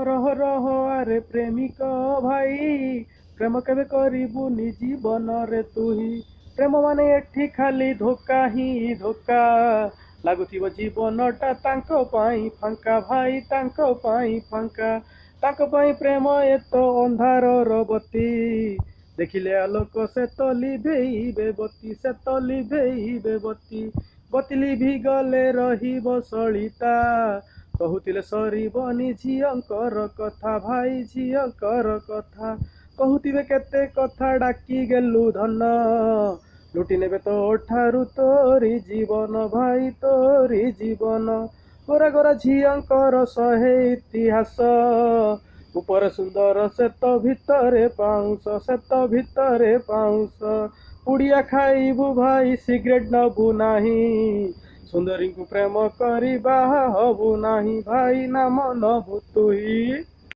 रह रह आरे प्रेमिक भाई प्रेम केबे करिबुनि जीवन रे तुही प्रेम माने एठी खाली धोका ही धोका लागुथिबो जीवनटा तांको पाई फांका भाई तांको पाई फांका तांको पाई प्रेम एतो अंधार बती देखिले आलोक से तो लिभेइबे बती से तो लिभेइबे बती बती लिभि गले रहिबो सलिता कहुतिले सरीबनी झियंकर कथा भाई झियंकर कथा कहुथिबे केते कथा डाकी गेलु धन लुटि नेबे तो ठारु तोरी जीवन भाई तोरी जीवन गोरा गोरा झियंकर सहे इतिहास ऊपर सुंदर सेत भितरे पाउंस सेत भितरे पाउंस पुड़िया खाइबु भाई सिगरेट नबु नाही सुंदरी को प्रेम करी बाहा हबु नाही भाई नाम नबु तुही।